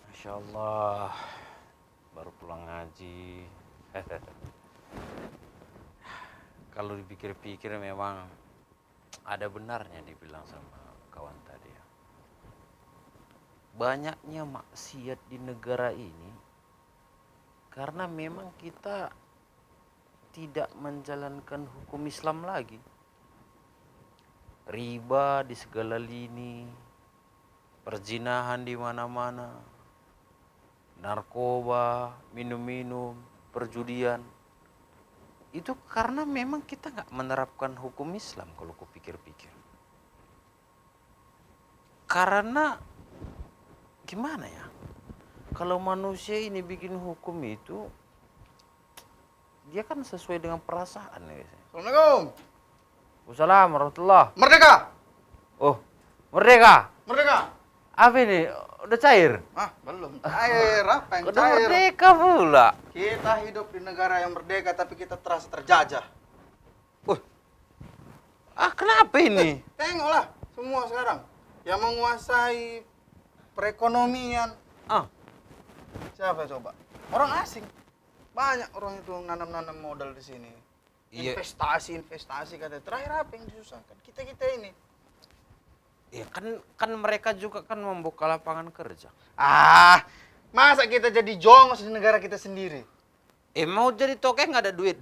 Masya Allah, baru pulang ngaji. Kalau dipikir-pikir memang ada benarnya dibilang sama kawan tadi ya. Banyaknya maksiat di negara ini karena memang kita tidak menjalankan hukum Islam lagi. Riba di segala lini, perzinahan di mana-mana, narkoba, minum-minum, perjudian. Itu karena memang kita nggak menerapkan hukum Islam kalau kupikir-pikir. Karena gimana ya? Kalau manusia ini bikin hukum itu, dia kan sesuai dengan perasaan ya. Assalamualaikum. Wassalamualaikum warahmatullahi. Merdeka. Oh, merdeka. Merdeka. Apa ini? Udah cair? Ah, belum. Cair apa yang Udah cair? merdeka pula. Kita hidup di negara yang merdeka tapi kita terasa terjajah. Kenapa ini? Tengoklah semua sekarang yang menguasai perekonomian. Siapa coba? Orang asing. Banyak orang itu nanam-nanam modal di sini. Iya. Investasi katanya. Terakhir apa yang disusahkan? Kita ini. Ya kan mereka juga kan membuka lapangan kerja. Masa kita jadi jongos di negara kita sendiri? Mau jadi tokek nggak ada duit?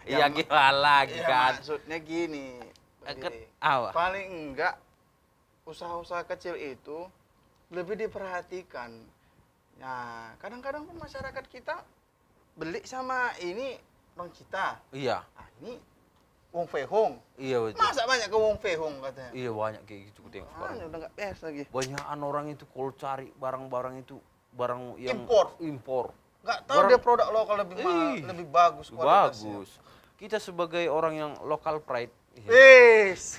Iya gimana lagi kan? Maksudnya gini. Apa? Paling enggak usaha-usaha kecil itu lebih diperhatikan. Nah, kadang-kadang pun masyarakat kita beli sama ini orang kita. Iya. Ini Wong Fehong. Iya betul. Masa banyak ke Wong Fehong katanya? Iya banyak kayak gitu ku tengok sekarang. Udah nggak beres lagi. Banyakan orang itu kalau cari barang-barang itu barang yang impor. Nggak tahu dia produk lokal lebih lebih bagus kualitasnya. Bagus. Kita sebagai orang yang lokal pride. Wis.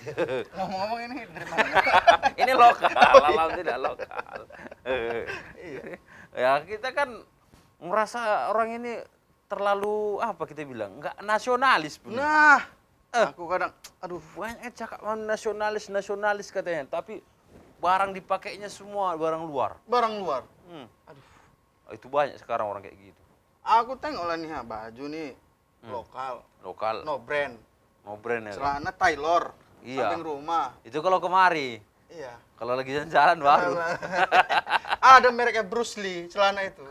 Ngomong-ngomong ini dari mana? Ini lokal, alhamdulillah lokal. Ya kita kan merasa orang ini terlalu apa kita bilang nggak nasionalis pun. Nah, aku kadang Banyak cakap nasionalis katanya, tapi barang dipakainya semua barang luar. barang luar. Itu banyak sekarang orang kayak gitu. Aku tengok lah nih baju nih lokal, no brand ya. celana Taylor, Iya. samping rumah. Itu kalau kemari. Iya. Kalau lagi jalan-jalan baru. Ada mereknya Bruce Lee celana itu.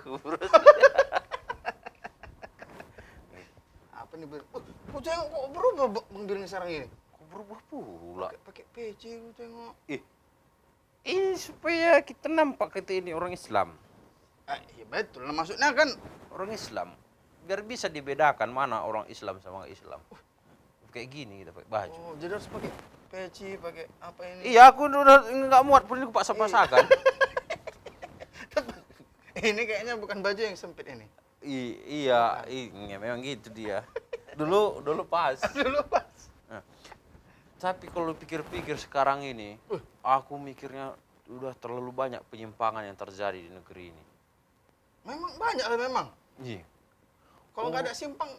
Apa nih? Kok tengok kok berubah Bang Dirni sekarang ini? Kok berubah pula? Pakai peci lu tengok. Ini supaya kita nampak kita ini orang Islam. Iya betul. Nah, maksudnya kan Orang Islam. Biar bisa dibedakan mana orang Islam sama nggak Islam. Kayak gini kita pakai baju. oh, jadi harus pakai peci, pakai apa ini? Iya, aku udah nggak muat pun ini paksa-paksakan. Ini kayaknya bukan baju yang sempit ini. Iya, memang gitu dia. Dulu pas. Dulu pas. Nah, tapi kalau pikir-pikir sekarang ini, aku mikirnya udah terlalu banyak penyimpangan yang terjadi di negeri ini. Memang banyak lah memang. Iya. Kalau nggak ada simpang,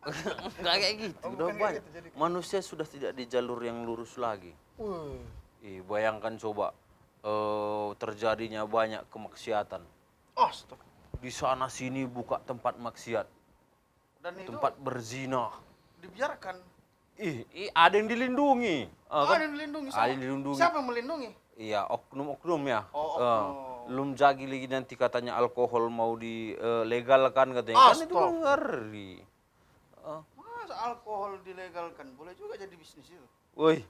Nggak kayak gitu, udah bukan kayak banyak. gitu, jadi. Manusia sudah tidak di jalur yang lurus lagi. Bayangkan coba terjadinya banyak kemaksiatan. Stop. Di sana sini buka tempat maksiat, Dan itu tempat berzina. dibiarkan. Ada yang dilindungi. Ada yang dilindungi. Ada yang dilindungi. Siapa yang melindungi? Iya, oknum-oknum ya. Oknum. Belum lagi nanti katanya alkohol mau dilegalkan katanya. Kan itu kan ngeri. Masa alkohol dilegalkan? Boleh juga jadi bisnis itu. Woi,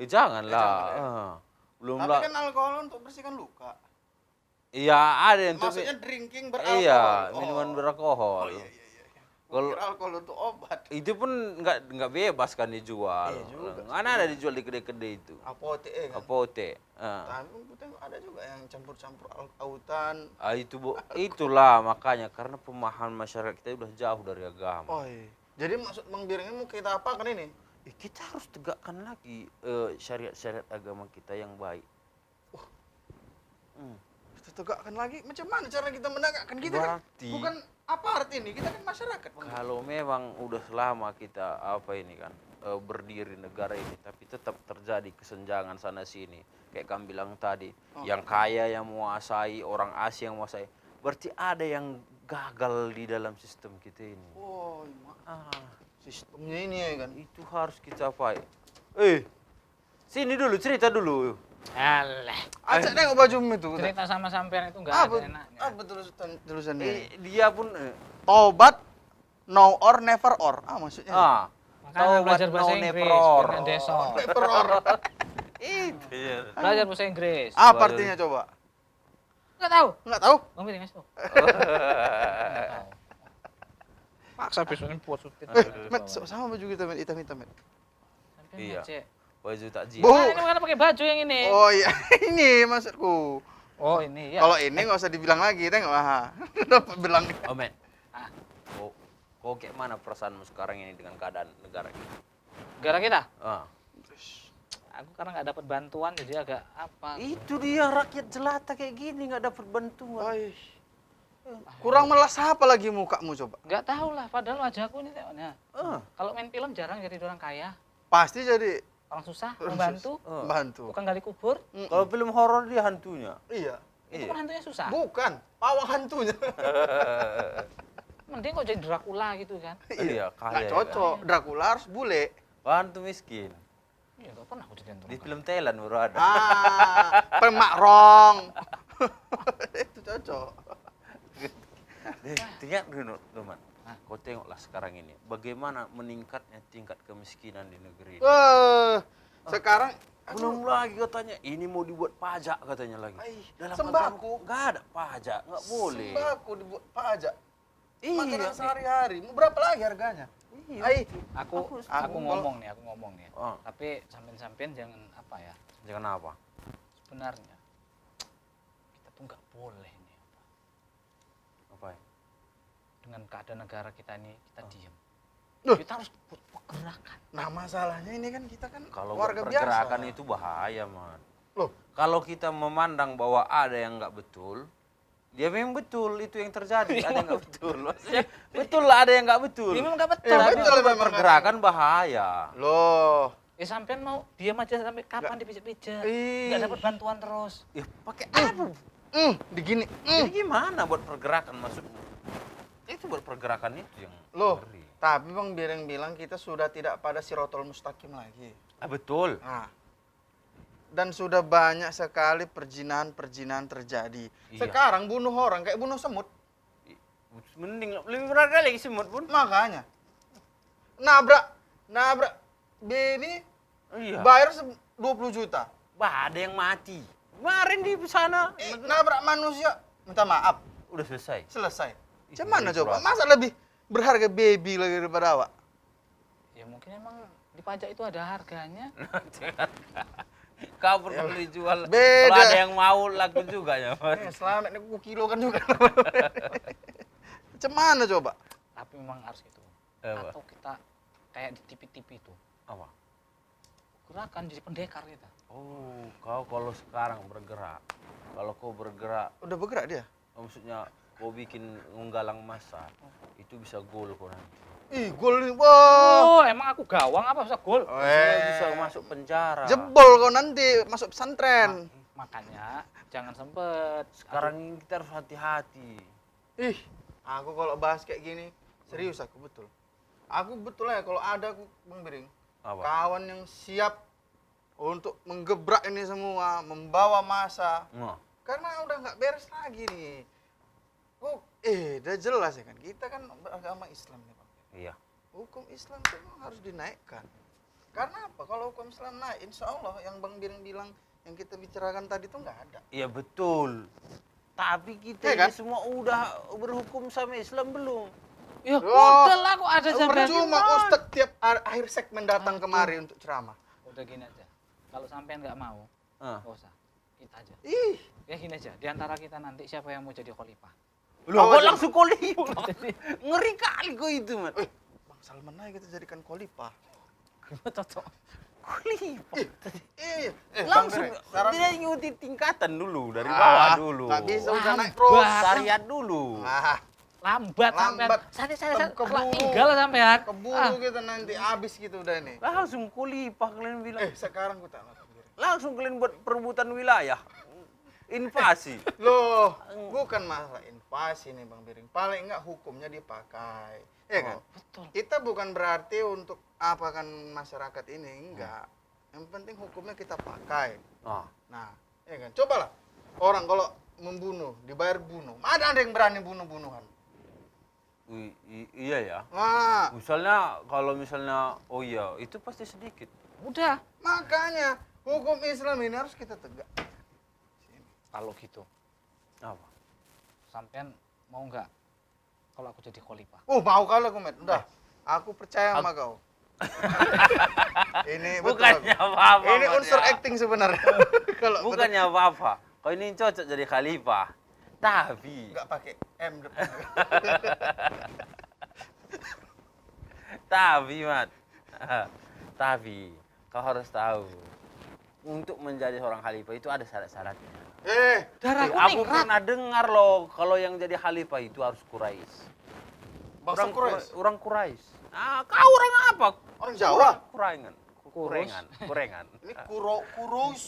janganlah. Jangan, ya. Belum Tapi lah. kan alkohol untuk bersihkan luka. Iya, ada yang tuh. Maksudnya drinking beralkohol. Iya, Oh. minuman beralkohol. Oh iya. Kalau Kira alkohol untuk obat. itu pun nggak bebas kan dijual. Iya juga. Mana ada dijual di kedai-kedai itu. Apotek kan. Apotek. Tapi kan ada juga yang campur-campur autan. Itu itulah makanya karena pemahaman masyarakat kita udah jauh dari agama. Oh iya. Jadi maksud Bang Biring ini mau kita apakan ini? Kita harus tegakkan lagi syariat-syariat agama kita yang baik. Kita tegakkan lagi. Macam mana cara kita menegakkan? Kita kan bukan aparat ini, kita kan masyarakat. Bang. Kalau memang udah lama kita berdiri negara ini, tapi tetap terjadi kesenjangan sana sini. Kayak kamu bilang tadi, yang kaya yang menguasai, orang asing yang menguasai. Berarti ada yang gagal di dalam sistem kita ini. Oh, sistemnya ini ya kan. Itu harus kita sini dulu, cerita dulu. Alah. Acak tengok bajumu itu. Cerita sama sampean itu enggak ada enaknya. Apa tulisannya? Dia pun Tobat, no or, never or. Maksudnya. Makanya belajar bahasa Inggris, pindah desa. Never or. itu ya. Belajar bahasa Inggris. Apa artinya coba? Enggak tahu. Enggak tahu? Bang Biring ngasih tahu. Paksa besoknya buat supir. Met, sama baju kita, Met, hitam-hitam, Met. Sampean Iya. ngecek. Baju takjil. Bu. Ini makanya pakai baju yang ini. Oh iya, ini maksudku. Oh, ini ya. Kalau ini nggak usah dibilang lagi, tengok. Dapat bilang. Oh men, kok kayak mana perasaanmu sekarang ini dengan keadaan negara kita? Gara kita? Aku karena nggak dapat bantuan jadi agak apa. Itu dia rakyat jelata kayak gini nggak dapat bantuan. Kurang melas apa lagi mukamu coba? Nggak tahu lah, padahal wajahku ini tengoknya. Kalau main film jarang jadi orang kaya. Pasti jadi Orang susah, membantu. bantu. Bukan gali kubur. Kalau film horor dia hantunya. Iya. Itu kan hantunya susah. Bukan, pawang hantunya. Mending kok jadi Dracula gitu kan. Iya, kaya. Nggak cocok. Dracula harus bule. Hantu miskin. Iya, nggak pernah aku jadi hantu. Di film Thailand baru ada. Pemak rong. Itu cocok. Tinggal dulu, teman. Kau tengoklah sekarang ini, bagaimana meningkatnya tingkat kemiskinan di negeri ini. Sekarang Belum lagi katanya, ini mau dibuat pajak katanya lagi. Dalam sembako. Nggak ada pajak, nggak boleh. Sembako dibuat pajak. Iya. Makanan sehari-hari. Mau berapa lagi harganya? Iya. Aku ngomong nih ya. Oh. Tapi sampean jangan apa ya? Jangan apa? Sebenarnya kita tuh nggak boleh nih Apa ya? dengan keadaan negara kita ini kita diam. Loh. Kita harus buat pergerakan. Nah masalahnya ini kan kita kan Kalau warga pergerakan biasa. itu bahaya, man. Loh, Kalau kita memandang bahwa ada yang nggak betul, dia memang betul itu yang terjadi. Ada yang nggak betul. Maksudnya betul lah ada yang nggak betul. Ini memang nggak betul. Iya, Tapi betul kalau memang. pergerakan bahaya. loh. Sampean mau diam aja sampai kapan dipijat-pijat? Ih. Nggak dapat bantuan terus. Ya pakai apa? Begini. Jadi gimana buat pergerakan maksudmu? Itu buat pergerakan itu yang Loh, ngeri. tapi Bang Biring bilang kita sudah tidak pada sirotol mustaqim lagi. Betul. Nah, dan sudah banyak sekali perjinahan terjadi. Iya. Sekarang bunuh orang kayak bunuh semut. Mending lebih berharga lagi semut pun. Makanya nabrak baby Iya. bayar 20 juta. Ada yang mati. Kemarin di sana Nabrak manusia minta maaf, udah selesai. selesai. Ih, Macam mana ngeri coba? banget. Masa lebih berharga baby lagi daripada awak? Ya mungkin emang di pajak itu ada harganya. Kau perlu dijual. Beda. Kalau ada yang mau laku juga ya. Selamat nih kilo kan juga. Macam mana coba? Tapi memang harus itu. Apa? Atau kita kayak di TV-TV itu. Apa? Gerakan jadi pendekar kita. Oh, kau kalau sekarang bergerak. Kalau kau bergerak, Udah bergerak dia? maksudnya kau bikin nggalang massa, itu bisa gol kau nanti. Ih, gol ini. Wah. Oh, emang aku gawang apa bisa gol? Maksudnya bisa masuk penjara. Jebol kau nanti masuk pesantren. Makanya jangan sempet. Sekarang ini kita harus hati-hati. Ih, aku kalau bahas kayak gini, serius aku betul. Aku betul ya kalau ada aku Bang Biring. Apa? Kawan yang siap untuk menggebrak ini semua, membawa massa. Nah, Karena udah nggak beres lagi nih. Udah jelas ya kan. Kita kan beragama Islam nih Bang. iya. Hukum Islam itu memang harus dinaikkan. Karena apa? Kalau hukum Islam naik, insya Allah yang Bang Biring bilang, yang kita bicarakan tadi itu nggak ada. Iya betul. Tapi kita Iya ini kan? semua udah berhukum sama Islam belum? Ya Oh, udah lah kok ada sampai. Percuma Ustadz tiap akhir segmen datang kemari untuk ceramah. Udah gini aja. Kalau sampean nggak mau, Ah. nggak usah. Kita aja. Ih, Ya gini aja. Di antara kita nanti siapa yang mau jadi khalifah? Loh, Apa kok aja? langsung khalifah? Ngeri kali kok itu, man. Bang Salman aja kita jadikan khalifah. Cocok. Khalifah. Iya, Langsung Bang Bere, sekarang dia ngikuti tingkatan dulu, dari bawah dulu. nggak bisa udah naik Lambat. terus. Syariat dulu. Nah, Lambat sampean. Lambat. Saya Keburu. tinggal sampean. keburu kita nanti habis gitu udah nih. Langsung khalifah kalian bilang. Sekarang gue tanya Bang Bere. Langsung kalian buat perebutan wilayah. Invasi. Loh, bukan masalah invasi nih Bang Biring. Paling enggak hukumnya dipakai. Ya kan? Betul. Kita bukan berarti untuk apakan masyarakat ini, enggak. Yang penting hukumnya kita pakai. Ah. Nah, ya kan? Cobalah. Orang kalau membunuh, dibayar bunuh. Ada yang berani bunuh-bunuhan. Iya ya. Nah, Misalnya kalau misalnya oh iya, itu pasti sedikit. Udah. makanya hukum Islam ini harus kita tegak. Kalau gitu, Apa? sampean mau nggak kalau aku jadi khalifah? Mau kalau Kumet. Udah. Aku percaya sama kau. Ini betul. Bukannya aku. apa-apa. Ini Mas, unsur ya. acting sebenarnya. Kalau Bukannya apa-apa. Kau ini cocok jadi khalifah. Tapi enggak pakai M depan. Tapi, Mat. Tapi kau harus tahu, untuk menjadi seorang khalifah itu ada syarat-syaratnya. Darahku Aku ningrat. pernah dengar loh, kalau yang jadi khalifah itu harus Quraisy. Bangsa Quraisy. Orang Quraisy. Ah, kau orang apa? Orang Jawa. Kurengan. Kurus. Kurengan. Ini kurus.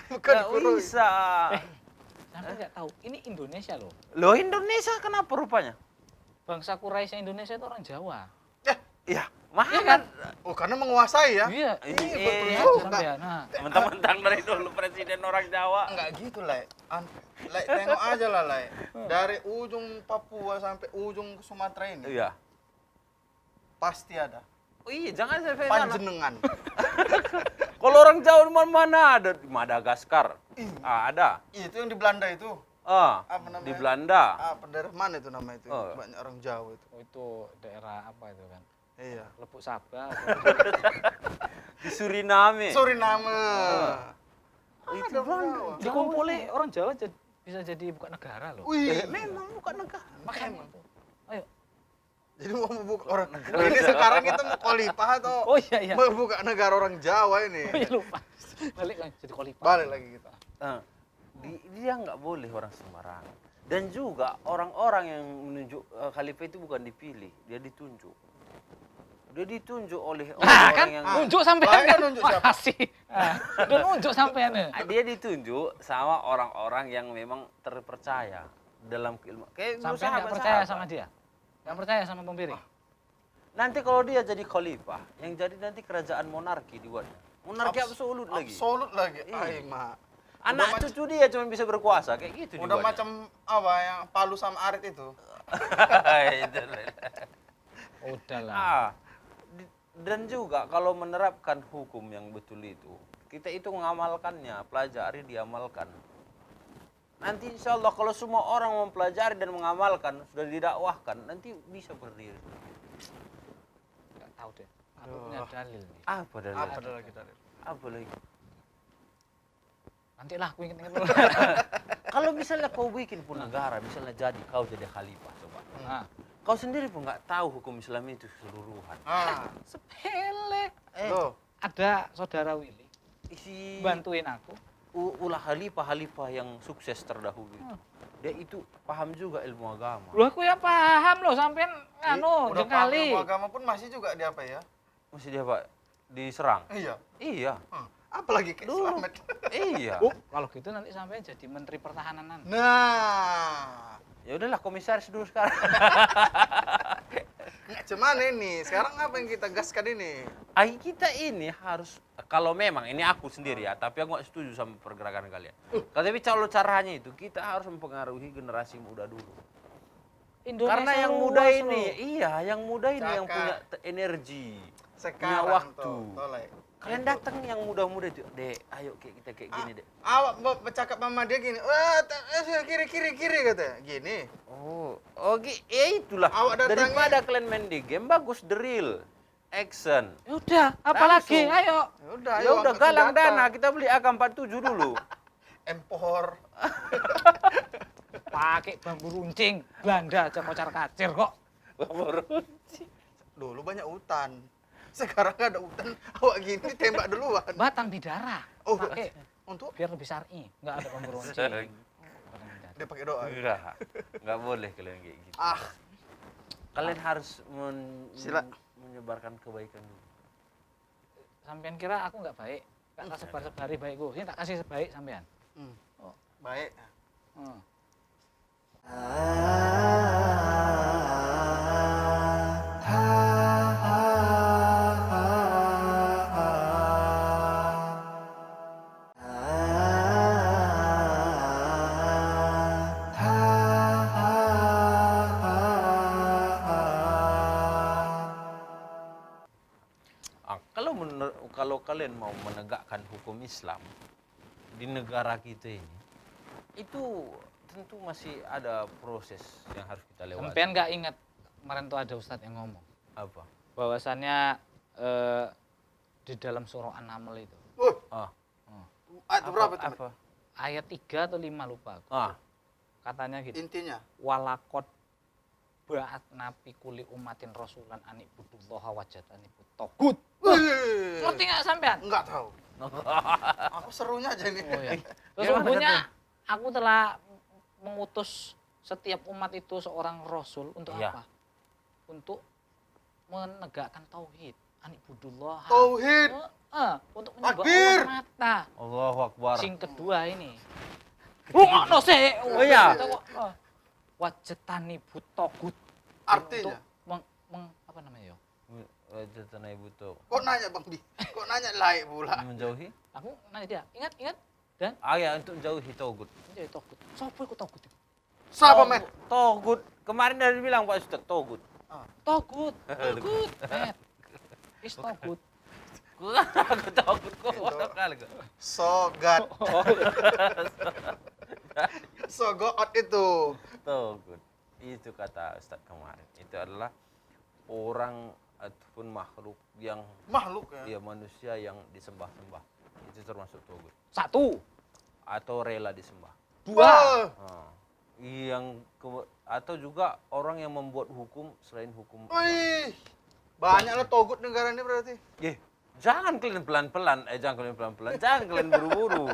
Bukan Nggak kurus. bisa. Sampai nggak tahu. Ini Indonesia loh. Loh, Indonesia kenapa rupanya? Bangsa Quraisy Indonesia itu orang Jawa. Iya, mana Iya kan? Oh, karena menguasai ya? Iya. betul Iya, juga. sampean. Nah, Mentang-mentang dari dulu presiden orang Jawa. Enggak gitu, Lai. Lai, tengok aja lah, Lai. Dari ujung Papua sampai ujung Sumatera ini, Iya. pasti ada. Oh iya, jangan saya Panjenengan. Kalau orang Jawa di mana ada? Di Madagaskar. Ada. Itu yang di Belanda itu. Apa namanya? Di Belanda. Apa daerah mana itu nama itu? Oh. Banyak orang Jawa itu. oh, itu daerah apa itu kan? Iya. Lepuk Sabah. Di Suriname. Suriname. Itu Ada Belanda. Jawa. Dikumpuli orang Jawa bisa jadi bukan negara loh. Wih, Memang bukan negara. Makanya itu. Ayo. jadi mau membuka orang. Ini sekarang kita mau khalifah atau Oh iya iya. mau buka negara orang Jawa ini? Oh iya lupa. Balik kan jadi khalifah. Balik lagi kita. Dia nggak boleh orang sembarangan. Dan juga orang-orang yang menunjuk khalifah itu bukan dipilih, dia ditunjuk. Dia ditunjuk oleh Nah, orang kan yang nunjuk sampean Lain kan. nunjuk siapa? Makasih. Nah, udah nunjuk sampean. dia ditunjuk sama orang-orang yang memang terpercaya dalam keilmuan. Kayak dulu Sampean nggak percaya sama dia? Nggak percaya sama pembiring? Nanti kalau dia jadi khalifah, yang jadi nanti kerajaan monarki dibuatnya. Monarki absolut lagi. Absolut lagi. Iya. Ay, Mak. Anak cucu dia cuma bisa berkuasa kayak gitu Udah dibuatnya. macam apa yang Palu sama Arit itu. Itu. Udahlah. Dan juga kalau menerapkan hukum yang betul itu, kita itu mengamalkannya, pelajari, diamalkan. Nanti insya Allah kalau semua orang mempelajari dan mengamalkan, sudah didakwahkan, nanti bisa berdiri. Nggak tahu deh. Aku punya dalil nih. Apa dalil? Apa ada lagi tadi? Apa lagi? Nanti lah aku inget-inget dulu. Kalau misalnya kau bikin pun negara, misalnya jadi kau jadi khalifah, coba. Nah, Kau sendiri pun nggak tahu hukum Islam itu keseluruhan. sepele. Loh, Ada saudara Willy Isi bantuin aku. ulah khalifah yang sukses terdahulu itu. Dia itu paham juga ilmu agama. Lu aku ya paham loh sampean anu udah paham jengkali. ilmu agama pun masih juga di apa ya? Masih dia Pak diserang. Iya. Iya. Apalagi ke Dulu. Islamet. Iya. Oh, kalau gitu nanti sampean jadi menteri pertahanan nanti. Nah, Ya udahlah komisaris dulu sekarang. cuman ini sekarang apa yang kita gaskan ini? Kita ini harus, kalau memang ini aku sendiri ya, tapi aku nggak setuju sama pergerakan kalian. Tapi kalau caranya itu kita harus mempengaruhi generasi muda dulu. Indonesia Karena yang luas muda loh. ini, iya, yang muda ini yang Cakap. punya energi, punya Sekarang waktu. tuh, Lai. Kalian datang yang muda-muda itu, Dek, ayo kita kayak gini, Dek. Awak bercakap sama dia gini, wah kiri kata, gini. Oh, ya itulah. Awak datangnya- Daripada kalian main di game, bagus drill, action. Ya udah, apalagi? Langsung. Ayo. Ya Ya udah angkat galang senjata. dana, kita beli AK-47 dulu. Empor. Pakai bambu runcing, Belanda aja kocar-kacir kok. Dulu banyak hutan. Sekarang nggak ada hutan, awak gini tembak duluan. Batang bidara. Oh, Pakai untuk biar lebih syar'i, nggak ada bambu runcing. Batang bidara. dia pakai doa. Enggak boleh kalian kayak gitu. Ah, Kalian harus Sila. menyebarkan kebaikan dulu. Sampean kira aku nggak baik? Tak sebar-sebari baikku. Ini tak kasih sebaik sampean. Oh. baik. Hmm. Kalau kalian mau menegakkan hukum Islam di negara kita ini, itu tentu masih ada proses yang harus kita lewati. Sampean nggak ingat kemarin tuh ada ustadz yang ngomong Apa? bahwasannya di dalam surah An-Naml itu Ah, Ayat berapa tuh? apa? ayat 3 atau 5 lupa aku. Ah, Katanya gitu. Intinya. Walakot ba'at nabi kuli umatin rasulan anibudullaha wajatani togut. Ngerti nggak sampean? Enggak tahu. Aku serunya aja ini. Oh ya. Sesungguhnya aku telah mengutus setiap umat itu seorang rasul untuk Iya. apa? Untuk menegakkan tauhid. Anibudullah. Tauhid. Untuk menyembah Takbir. Allah mata. Allahu Akbar. Sing kedua ini. Rungokno sih. Oh iya. Wajetani butogut. Artinya? Apa namanya ya? Wajatan ibu tuh Kok nanya Bang Di? Kok nanya laik pula? menjauhi. Aku nanya dia, ingat dan Ya untuk jauhi togut. menjadi togut. Sopo iku togut? Siapa men? Togut. Kemarin dari bilang Pak Ustaz togut. Togut, met. Is togut. Aku togut kok. Itu. Kali kok. Sogat. Sogot itu. Togut. Itu kata Ustaz kemarin. Itu adalah orang ataupun makhluk yang Makhluk ya. dia manusia yang disembah-sembah. Itu termasuk togut. 1, Atau rela disembah. 2. Wah. Atau juga orang yang membuat hukum selain hukum. Wih. Banyaklah togut negara ini berarti. Jangan kalian pelan-pelan, jangan kalian buru-buru.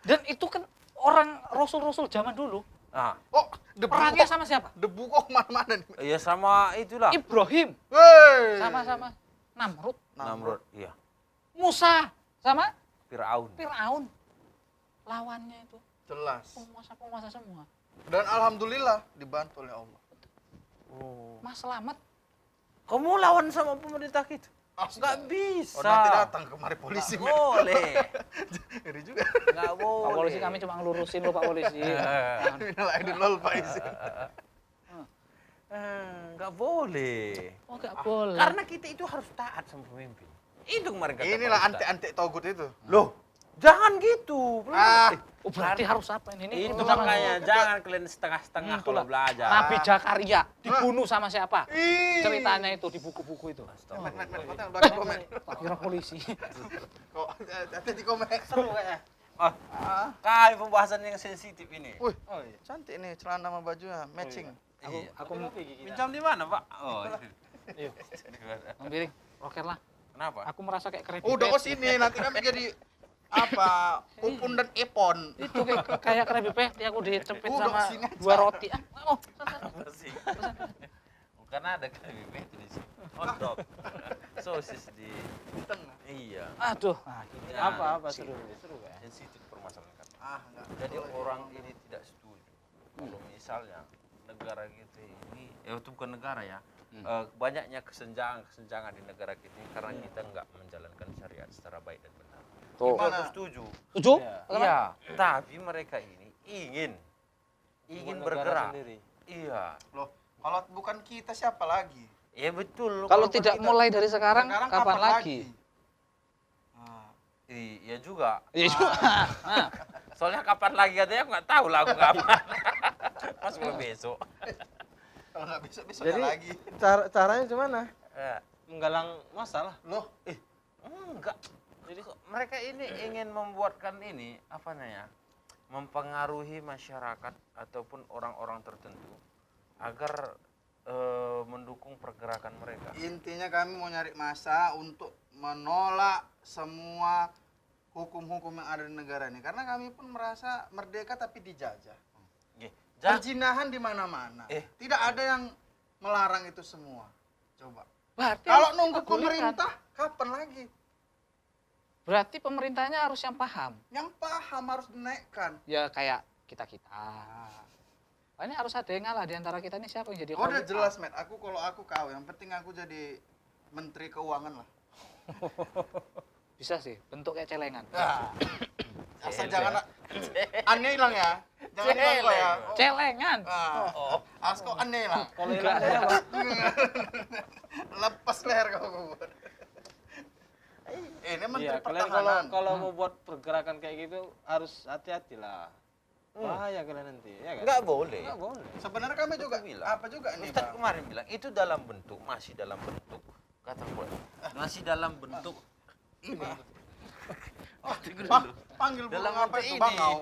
Dan itu kan orang rasul-rasul zaman dulu. Nah, Oh, debu Perangnya kok, sama siapa? debu kok kemana-mana nih. ya sama itulah. Ibrahim Wey. sama Namrud. Namrud, iya. Musa sama Firaun. Firaun. Lawannya itu Jelas. penguasa-penguasa semua. Dan alhamdulillah dibantu oleh Allah. Oh. Mas Selamat. Kamu lawan sama pemerintah kita? Nggak bisa. Oh, nanti datang kemari polisi. Nggak boleh. Ngeri juga. Nggak boleh. Pak polisi kami cuma ngelurusin lo Pak polisi. Minal aidin wal faizin. Nggak boleh. Oh nggak boleh. Karena kita itu harus taat sama pemimpin. Itu kemarin kata Inilah Pak Ustaz. antek-antek togut itu. Loh, jangan gitu. Ah, Oh, berarti harus apa ini? Itu sama- makanya jangan kalian setengah-setengah kalau Itulah. belajar. Nabi Zakaria dibunuh sama siapa? ih. Ceritanya itu di buku-buku itu. Men, kau tengok belakang komen. Tak kira polisi. Kok hati di komen. Seru kayaknya. Kai pembahasan yang sensitif ini. Wih, cantik nih celana sama bajunya matching. Aku Pinjam di mana, Pak? Oh, Ayo, ambil roker lah. kenapa? Aku merasa kayak keren. Udah kok sini nanti kan jadi apa? Upun dan Epon. Itu kayak Krabby Patty aku dicepit Udah, sama sini aja. 2 roti. Oh, Apa sih? Karena ada Krabby Patty di sini. Hotdog. Sosis di Tengah. iya. aduh. Nah, ini Ya, apa seru ya. sensitif permasalahan kata. Enggak. Jadi orang ini tidak setuju kalau misalnya negara kita ini, itu bukan negara ya, banyaknya kesenjangan di negara kita ini karena kita nggak menjalankan syariat secara baik dan benar. Tuh. Gimana? Aku setuju. Setuju? Iya, tapi mereka ini ingin bergerak. Iya, Loh, kalau bukan kita siapa lagi? ya betul. Kalau tidak mulai dari sekarang, kapan lagi? juga. Iya juga. Nah, Soalnya kapan lagi katanya aku nggak tahu lah aku kapan. Pas mau besok. Kalau nggak besok Jadi lagi. caranya gimana? Ya. Menggalang masalah. Loh, Enggak. Jadi kok mereka ini ingin membuatkan ini apa namanya? Mempengaruhi masyarakat ataupun orang-orang tertentu agar mendukung pergerakan mereka. intinya kami mau nyari masa untuk menolak semua hukum-hukum yang ada di negara ini. Karena kami pun merasa merdeka tapi dijajah. Nggih. Perjinahan di mana-mana. Tidak ada yang melarang itu semua. Coba. berarti Kalau harus nunggu diperbolehkan. pemerintah, kapan lagi? Berarti pemerintahnya harus yang paham. Yang paham harus dinaikkan. Ya kayak kita-kita. Nah, ini harus ada yang ngalah di antara kita ini siapa yang jadi Oh, udah korup? jelas, Met. Kalau aku kau, yang penting aku jadi Menteri Keuangan lah. Bisa sih, bentuk kayak celengan. Asal jangan aneh hilang ya. Jangan hilang kok ya. Celengan. As kok aneh lah. Kalau Enggak hilang saya apa? Lepas leher kau. Ini Menteri Iya, kalian Pertahanan. kalau mau buat pergerakan kayak gitu harus hati-hati lah. Bahaya kalian nanti, ya kan? Enggak boleh. Nggak boleh. Sebenarnya kami juga bilang. apa juga nih, Ustaz Bang? kemarin bilang itu dalam bentuk, masih dalam bentuk kata gue, masih dalam bentuk ini. Tunggu Pak, dulu. panggil Dalam burung apa bentuk itu, ini. Bang? Kau?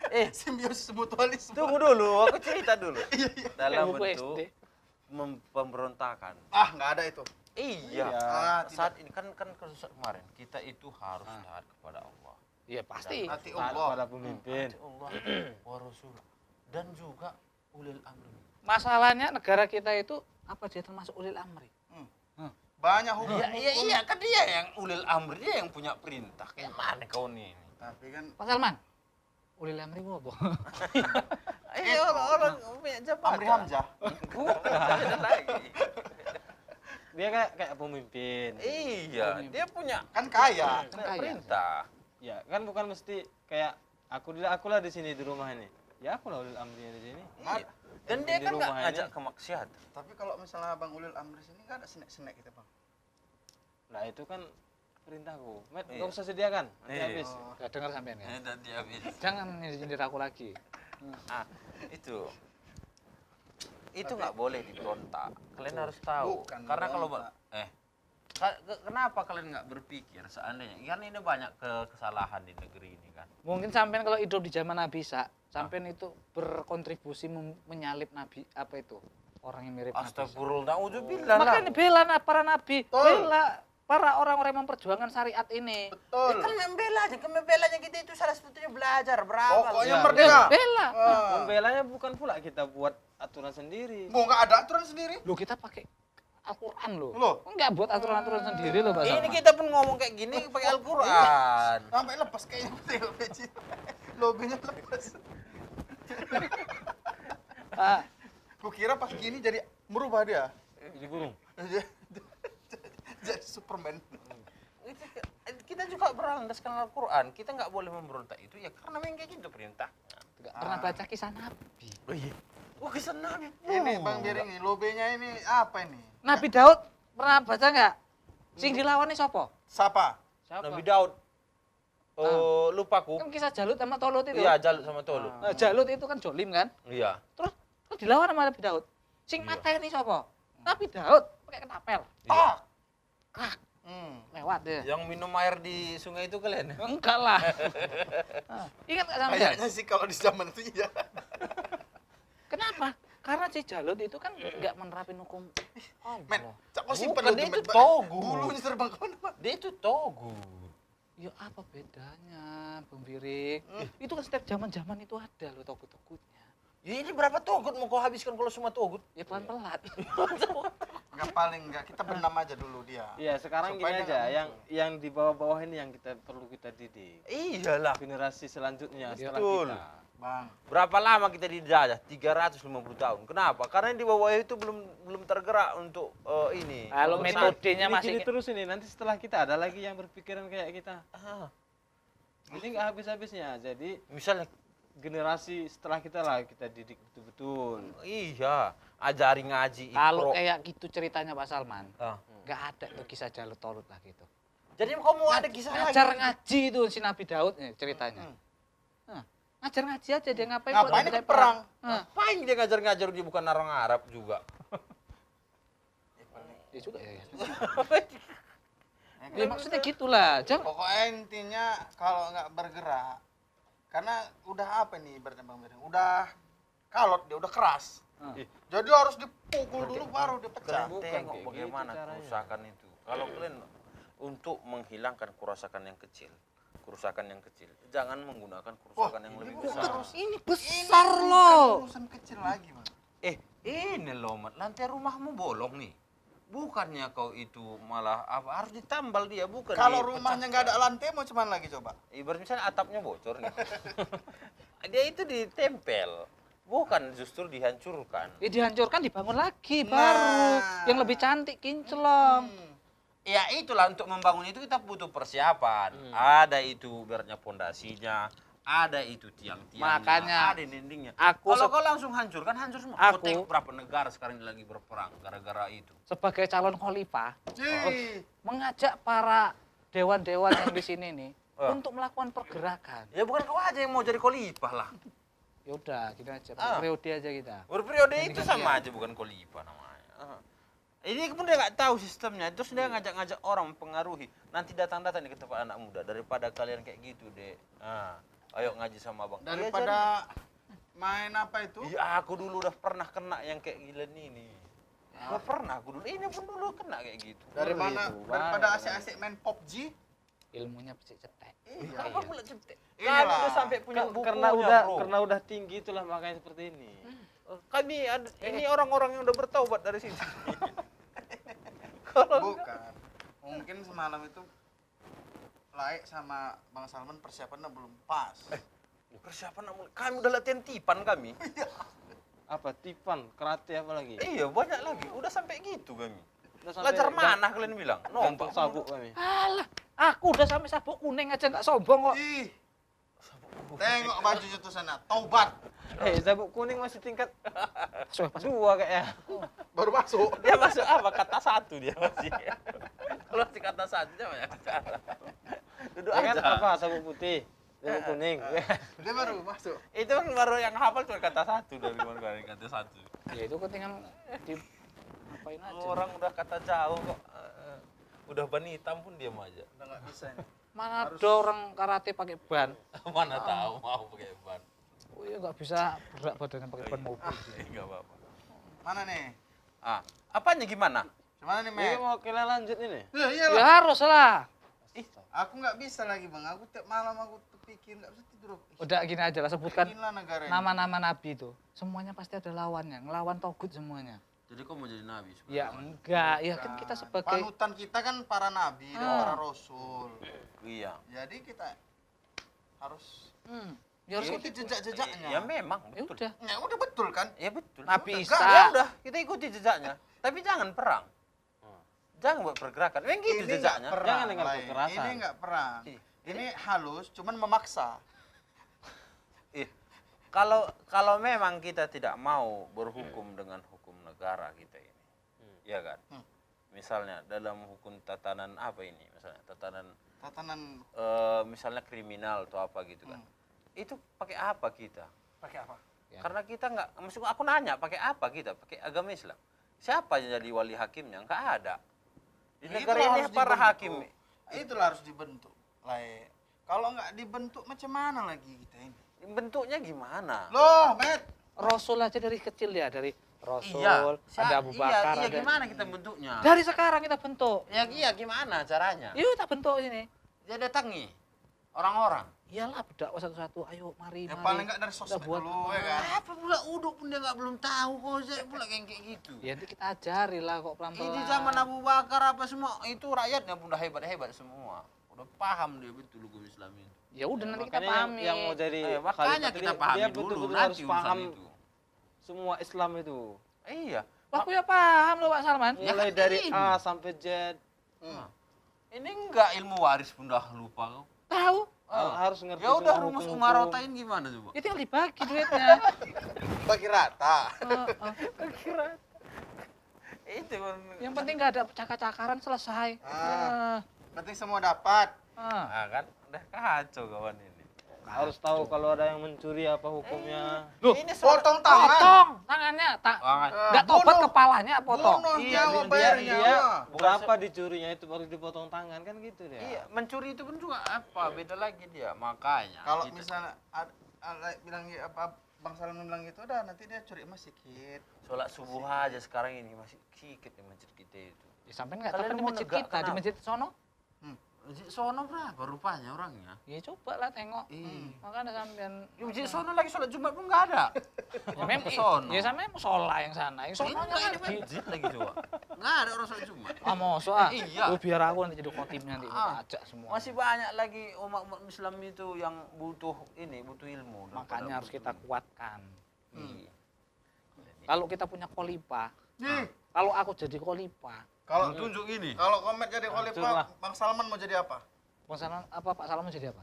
Eh, Simbiosis mutualisme. tunggu dulu, aku cerita dulu. Dalam Buku bentuk SD. pemberontakan. Ah, nggak ada itu. Iya. Ah, Saat ini kan kemarin kita itu harus taat kepada Allah. Iya pasti. Hati Taat Allah. pada pemimpin. Taat Allah wa Rasul dan juga ulil amri. Masalahnya negara kita itu apa dia termasuk ulil amri? Banyak hukum. Iya kan dia yang ulil amri, dia yang punya perintah. Kayak mana kau nih? Tapi kan Pak Salman, ulil amri gua apa? Iya orang punya jabatan. Amri Hamzah. Bukan lagi. Dia kayak pemimpin. Iya, dia punya Kan kaya. Kan kaya. perintah. Ya, kan bukan mesti kayak akulah di sini di rumah ini. Ya akulah ulil amrinya di sini. Iya. Dan dia Di kan nggak rumah ngajak ini. ke maksiatan. Tapi kalau misalnya Bang Ulil Amri sini nggak ada snack-snack gitu, Bang. Nah, itu kan perintahku. Met, Iya. nggak usah sediakan. Nanti Iya. habis. Gak dengar sampean ya? Dan dia habis. Jangan nyindir aku lagi. Ah, itu nggak boleh diberontak. Kalian harus tahu. Bukan Karena kalau berontak. kenapa kalian nggak berpikir seandainya kan ini banyak kesalahan di negeri ini kan. Mungkin sampean kalau hidup di zaman Nabi Isa, sampean itu berkontribusi menyalip Nabi apa itu? Orang yang mirip Nabi Isa. Astagfirullah, naudzubillah lah. Makanya bela para nabi, Betul. bela para orang-orang yang memperjuangkan syariat ini. Betul. Kan membelanya kita itu salah satunya belajar berawal. Pokoknya Ya. merdeka. Bela. Membelanya bukan pula kita buat aturan sendiri. Mau nggak ada aturan sendiri? Loh kita pakai Al-Quran loh. Loh. Enggak buat aturan-aturan sendiri loh Pak Ini Salman. kita pun ngomong kayak gini pakai Al-Qur'an. Sampai lepas kayaknya betul, Peci. Lobinya lepas. Ah, Kukira pas gini jadi merubah dia. Jadi burung. Jadi Superman. Kita juga berlandaskan Al-Qur'an. Kita nggak boleh memberontak itu ya karena memang kayak gitu perintah. enggak pernah baca kisah Nabi. Oh iya. Oh kisah Nabi. Ini Bang Biring, lobenya ini apa ini? Nabi Daud pernah baca enggak? Sing dilawan sapa? Siapa? Nabi Daud. Oh, lupaku. Kan kisah Jalut sama Tolut itu. Iya, Jalut sama Tolut. Nah, Jalut itu kan jolim kan? Iya. Terus dilawan sama Nabi Daud. Sing Iya. mateni sapa? Nabi Daud pakai ketapel. Ah. Krak, Hmm. lewat deh. Yang minum air di sungai itu kalian? Enggak lah. Nah, ingat enggak sampean? Kayaknya sih kalau di zaman itu iya. Kenapa? Karena si Jalut itu kan enggak menerapin hukum Men, Allah. cak kau simpen Bukan, dulu, dia itu Met. togu. Bulunya terbang kemana-mana. Dia itu togu. Ya apa bedanya, Bang Birik? Itu kan setiap zaman-zaman itu ada loh togut-togutnya. Ya ini berapa togut mau kau habiskan kalau semua togut? Ya pelan-pelan. Enggak paling enggak, kita benam aja dulu dia. Iya, sekarang Supaya gini dia aja, nggak yang di bawah-bawah ini yang kita perlu kita didik. Iyalah. Generasi selanjutnya setelah Betul. kita. Bang, Berapa lama kita dijajah? 350 tahun. Kenapa? Karena yang di bawah itu belum tergerak untuk ini. Kalau Untuk metodenya Ini masih gini terus ini, nanti setelah kita ada lagi yang berpikiran kayak kita. Ah, Ini nggak habis-habisnya. Jadi misalnya generasi setelah kita lah kita didik betul-betul. iya, ajari ngaji kalau Iqra. kayak gitu ceritanya Pak Salman, Ah. nggak ada tuh kisah Jalut Tolut lah gitu. Jadi kamu ada kisah Ngajar lagi. ngaji itu si Nabi Daud ceritanya. Nah, ngajar ngaji aja dia ngapain kok Ngapain sampai ikut perang? Nah, Ngapain dia ngajar-ngajar dia bukan orang Arab juga. ya juga ya. Ya maksudnya gitulah. Jangan Pokoknya intinya kalau nggak bergerak, karena udah apa nih ibaratnya Bang Beda? Udah kalot dia, udah keras. Jadi harus dipukul dulu baru dia pecah. Kalian tengok kayak bagaimana gitu caranya. kerusakan itu. Kalau kalian untuk menghilangkan kerusakan yang kecil, jangan menggunakan kerusakan yang lebih besar. ini besar loh. Urusan kecil lagi, Bang. Ini loh, Mat. Lantai rumahmu bolong nih. Bukannya kau itu malah apa harus ditambal dia, bukan Kalau dipecah. rumahnya nggak ada lantai mau cuman lagi coba? Ibarat misalnya atapnya bocor nih. Dia itu ditempel, bukan justru dihancurkan. Ya dihancurkan dibangun lagi Nah. baru yang lebih cantik kinclong. Ya itulah, untuk membangun itu kita butuh persiapan. Ada itu ibaratnya pondasinya, ada itu tiang-tiangnya, Makanya, ada dindingnya. aku Kalau se- kau langsung hancur semua. Kau Aku- tengok berapa negara sekarang ini lagi berperang gara-gara itu. Sebagai calon khalifah Cih. mengajak para dewan-dewan yang di sini nih Oh. untuk melakukan pergerakan. Ya bukan kau aja yang mau jadi khalifah lah. Ya udah, gini aja, Ah. periode aja kita. Berperiode itu Ganti-gantian. sama aja, bukan khalifah namanya. Ini pun dia nggak tahu sistemnya, terus dia ngajak-ngajak orang mempengaruhi. Nanti datang-datang nih ke tempat anak muda, daripada kalian kayak gitu deh. Ayo ngaji sama abang. Daripada main apa itu? Iya, aku dulu udah pernah kena yang kayak gila ini. Udah pernah aku dulu, ini pun dulu kena kayak gitu. Dari Oh, mana? itu, Daripada baru. asik-asik main PUBG? Ilmunya pecik cetek. Apa pula cetek? Iya Kami lah. udah sampai punya bukunya, Karena udah tinggi itulah makanya seperti ini. Kami ada, ini orang-orang yang udah bertaubat dari sini. Kalau Bukan. Mungkin semalam itu Laik sama Bang Salman persiapannya belum pas. persiapan namun kami udah latihan tipan kami. Apa tipan, karate apa lagi? Iya, banyak lagi. Udah sampai gitu kami. Udah sampai Belajar mana kalian bilang? gantung sabuk kami. Alah, aku udah sampai sabuk kuning aja nggak sombong kok. Ih. Tengok bajunya tuh sana, taubat. Sabuk kuning masih tingkat Sudah pas. 2 kayaknya. Baru masuk. Dia masuk apa? Kata satu dia masih. Kalau si kata satu dia banyak bicara. Duduk Ya kan aja. apa sabuk putih, sabuk kuning. Dia baru masuk. Itu kan baru yang hafal cuma kata satu dari kemarin kata satu. Ya itu ketinggalan di apain aja. Orang udah kata jauh kok. Udah ban hitam pun diam aja. Udah nggak bisa ini. Mana ada orang karate pakai ban? Mana tahu mau pakai ban. Oh iya nggak bisa berat badannya pakai ban mobil. Enggak apa-apa. Mana nih? Apanya gimana? Gimana nih, Ini Mek? mau kita lanjut ini. Ya Ya iyalah. harus lah. Aku nggak bisa lagi, Bang. Aku tiap malam aku terpikir nggak bisa tidur. Udah gini aja lah, sebutkan Inilah negara ini. nama-nama nabi itu. Semuanya pasti ada lawannya, ngelawan togut semuanya. Jadi kau mau jadi nabi? Ya enggak, ya kan kita sebagai Panutan kita kan para nabi dan para rasul. Iya. Jadi kita harus ya harus ikuti jejak-jejaknya. Ya memang ya betul. udah. Ya udah betul kan? Ya betul. Nabi Enggak, Isa. Ya udah, kita ikuti jejaknya. Tapi jangan perang. Jangan buat pergerakan. Memang gitu Ini jejaknya. nggak perang, Jangan dengan Lai. kekerasan. Ini nggak perang. Ih. Ini halus, cuman memaksa. Kalau memang kita tidak mau berhukum dengan hukum negara kita ini, ya kan? Misalnya dalam hukum tatanan apa ini? Misalnya Tatanan misalnya kriminal atau apa gitu kan? Itu pakai apa kita? pakai apa? Ya. Karena kita nggak, maksud aku nanya, pakai apa kita? Pakai agama Islam. Siapa yang jadi wali hakimnya? Nggak ada. Di negara Itulah ini harus para dibentuk. hakim. Itulah harus dibentuk. Lai. Kalau nggak dibentuk macam mana lagi kita ini? Bentuknya gimana? Loh, Met. Rasul aja dari kecil ya, dari Rasul, ada Abu Iya, Bakar, iya, ada gimana kita bentuknya? dari sekarang kita bentuk. Ya iya, gimana caranya? Yuk kita bentuk ini. Dia datangi orang-orang. Iyalah berdakwah satu-satu. Ayo mari Ya mari. paling nggak dari Kita sosmed buat dulu ya kan. Apa pula uduk pun dia nggak belum tahu kok, saya pula kayak gitu. Ya nanti kita ajari lah kok pelan-pelan. Ini zaman Abu Bakar apa semua itu rakyatnya pun udah hebat-hebat semua. Udah paham dia betul hukum Islam itu. Ya udah nanti kita Makanya pahami. yang mau jadi Makanya khalifah kita dia- pahami dia dulu, betul-betul nanti harus urusan paham itu. semua Islam itu. Iya. Aku ya paham loh Pak Salman. Ya Mulai kan dari ini. A sampai Z. Ini enggak ilmu waris pun dah lupa kau. Tahu. Harus ngerti. Ya udah semua rumus hukum-hukum. umarotain gimana coba? Ya tinggal dibagi duitnya. Bagi rata. Itu kan. Yang penting nggak ada cakar-cakaran selesai. Ah. Penting semua dapat. Ah. Nah, kan udah kacau kawan ini. Harus tahu kalau ada yang mencuri apa hukumnya. Loh, Ini soal Potong tangan. potong tangannya, nggak tobat bunuh. kepalanya potong. Bunuh Iya, nyawa dia- bayar dia- nyawa. Berapa dicurinya itu baru dipotong tangan kan gitu dia. Iya, mencuri itu pun juga apa? Beda lagi dia. Makanya Kalau kita- misalnya bilang apa Bang Salam bilang gitu, udah nanti dia curi emas sedikit. sholat subuh aja sekarang ini masih sedikit di masjid kita itu. Ya, sampai nggak Kalian tahu di mau masjid negak kita, di kenapa? masjid sono. Masjid sono berapa rupanya orangnya? Ya coba lah tengok. Iya. Makanya sampean Di masjid sono lagi sholat Jumat pun nggak ada. ya memang sono. ya sampean mau sholat yang sana. Yang sono Ini kan di masjid lagi coba. Nggak ada orang sholat Jumat. ah mosok ah. Iya. Oh, biar aku nanti jadi khotib nanti Ah. ajak semua. Masih banyak lagi umat Islam itu yang butuh ilmu. Makanya harus kita kuatkan. Iya. Kalau kita punya khalifah, Nih, kalau aku jadi khalifah, kalau Tunjuk ini. kalau Komet jadi Hancur lah. khalifah, Bang Salman mau jadi apa? Bang Salam apa Pak Salam mau jadi apa?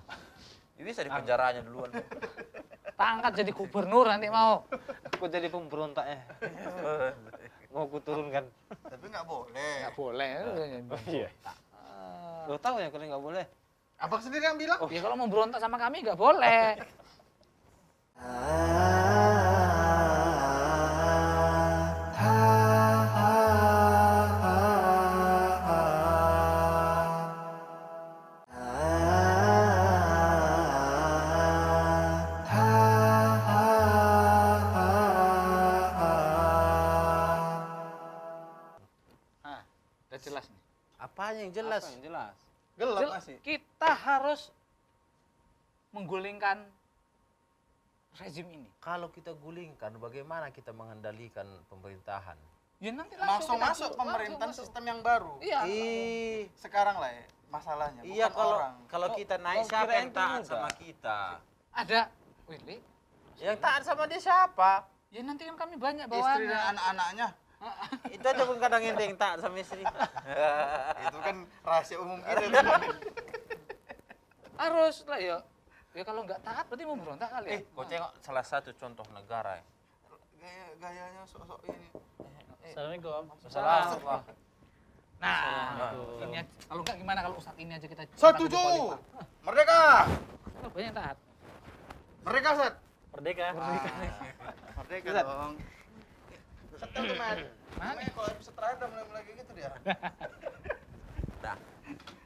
Ini bisa di penjaranya duluan. Tak angkat jadi gubernur nanti mau. Aku jadi pemberontak ya. Mau ku turunkan. Tapi nggak boleh. Nggak boleh. Iya. Ah. Lo tahu ya kalau nggak boleh. Abang sendiri yang bilang. Ya kalau mau berontak sama kami nggak boleh. Nah, udah jelas nih. Apanya yang jelas? Apa yang jelas? Gelap Jel- masih. Kita harus menggulingkan rezim ini. Kalau kita gulingkan, bagaimana kita mengendalikan pemerintahan? Ya nanti Langsung kita masuk langsung pemerintahan masuk. sistem yang baru. Iya. Sekarang lah ya masalahnya. Iya, bukan kalau orang. kalau Kok- kita naik kok siapa kirain yang itu taat mudah? sama kita? Ada Willy. Yang taat sama dia siapa? Ya nanti kan kami banyak Istri bawaannya. dan anak-anaknya Itu aja pun kadang ente yang taat sama istri. itu kan rahasia umum kita. Harus lah ya. Ya kalau nggak taat berarti mau berontak kali ya. Kau tengok salah satu contoh negara. Gayanya sok-sok ini. Assalamualaikum. Assalamualaikum. Nah, ini aja. Kalau nggak gimana kalau Ustadz ini aja kita Setuju. Merdeka. Kalau banyak taat. Merdeka, Set. Merdeka. Merdeka dong. Setel tuh, Man. Namanya kalau episode terakhir udah mulai kayak gitu dia. Dah.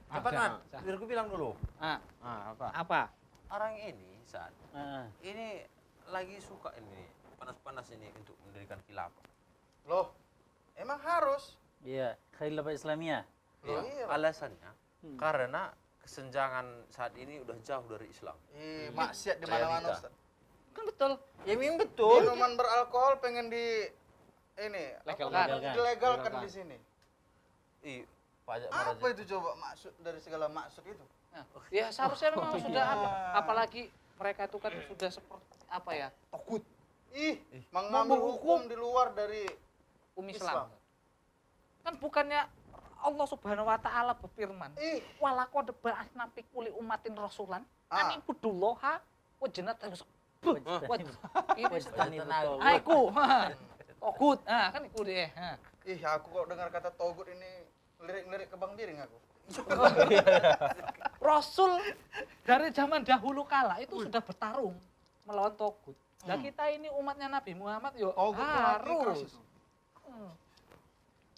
Cepat, Ada. Man. Biar gue bilang dulu. Ah, Ah, apa? apa? Orang ini, saat Ah, ini lagi suka ini panas-panas ini untuk mendirikan khilafah. Loh, emang harus. iya, Khilafah Islamiyah. Loh, Ya, iya. alasannya karena kesenjangan saat ini udah jauh dari Islam. Maksiat di mana-mana, Realita. Ustaz. Kan betul. Ya memang betul. Minuman beralkohol pengen di ini Legalkan. dilegalkan di sini. Ih, pajak Apa merajak. itu coba maksud dari segala maksud itu? Nah, ya seharusnya memang sudah apa? Apalagi mereka itu kan sudah seperti apa ya? Togut Mengambil hukum di luar dari Islam. Kan bukannya Allah Subhanahu wa taala berfirman, ih "Walaqad ba'atsna fi kulli ummatin rasulan Ah. an ibudullaha wa jannat ini Wajtani betul. aiku. Togut. Ah, kan iku deh. ih aku kok dengar kata togut ini lirik-lirik ke Bang Biring aku. Rasul dari zaman dahulu kala itu sudah bertarung melawan Togut. Nah kita ini umatnya Nabi Muhammad yo Togut tuh arti keras harus. itu. Hmm.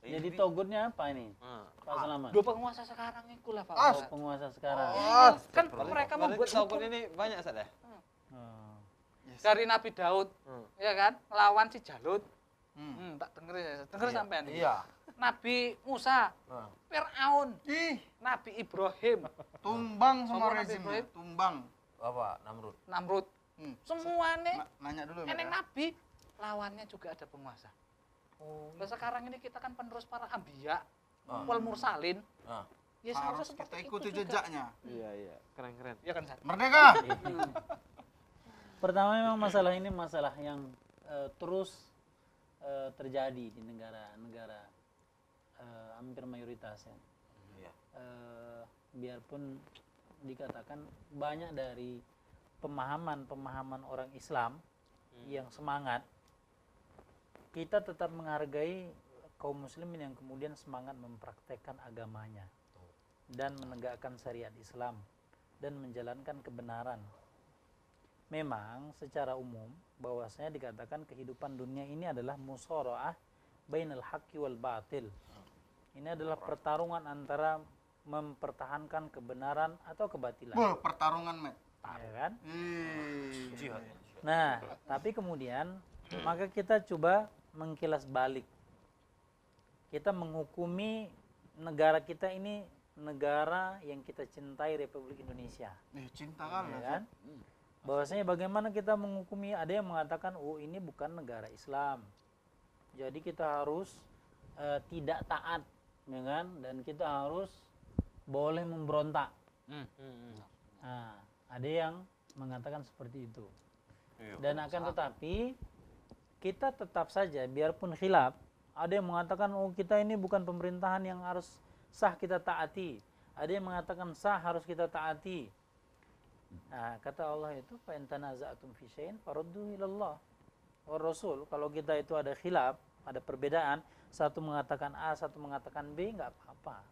Jadi togutnya apa ini? Ah. Pak Selamat. Dua penguasa sekarang itu lah Pak. Ah, Ustaz. Penguasa sekarang. Ah, Kan mereka membuat Togut hukum ini banyak saja. Oh. dari Nabi Daud, Hmm. ya kan, melawan si Jalut. Hmm. Tak dengerin ya, denger sampean. Iya. Nabi Musa, Nah. Fir'aun, Ih, Nabi Ibrahim, tumbang Sama sama Nabi rezimnya, Ibrahim. tumbang. Apa? Namrud. Namrud. Hmm. Semuanya Nanya dulu eneng Mbak. Nabi, lawannya juga ada penguasa. Nah, sekarang ini kita kan penerus para ambiya, Ah. wal mursalin. Ah. Ya Harus seharusnya kita seperti ikuti itu juga. jejaknya. Iya, iya. Keren-keren. Ya kan, Sat? Merdeka. Pertama memang masalah ini masalah yang terus terjadi di negara-negara hampir mayoritas ya. Iya. Biarpun dikatakan banyak dari pemahaman orang Islam yang semangat, kita tetap menghargai kaum muslimin yang kemudian semangat mempraktekkan agamanya. dan menegakkan syariat Islam dan menjalankan kebenaran. Memang secara umum bahwasanya dikatakan kehidupan dunia ini adalah mushara'ah bainal haqqi wal batil. Ini adalah pertarungan antara mempertahankan kebenaran atau kebatilan. Wah, pertarungan, Mat. Ya kan? Jihad. Nah, tapi kemudian maka kita coba mengkilas balik. Kita menghukumi negara kita ini negara yang kita cintai, Republik Indonesia. Cinta kali. Ya kan? Bahwasanya bagaimana kita menghukumi, ada yang mengatakan oh ini bukan negara Islam. Jadi kita harus tidak taat, ya kan? Dan kita harus boleh memberontak. Nah, ada yang mengatakan seperti itu. Dan akan tetapi kita tetap saja biarpun khilaf, ada yang mengatakan oh kita ini bukan pemerintahan yang harus sah kita taati. Ada yang mengatakan sah harus kita taati. Nah, kata Allah itu fa in tanaza'tum fi syai'in farudduhu ila Allah wa Rasul. Kalau kita itu ada khilaf, ada perbedaan, satu mengatakan A, satu mengatakan B, enggak apa-apa.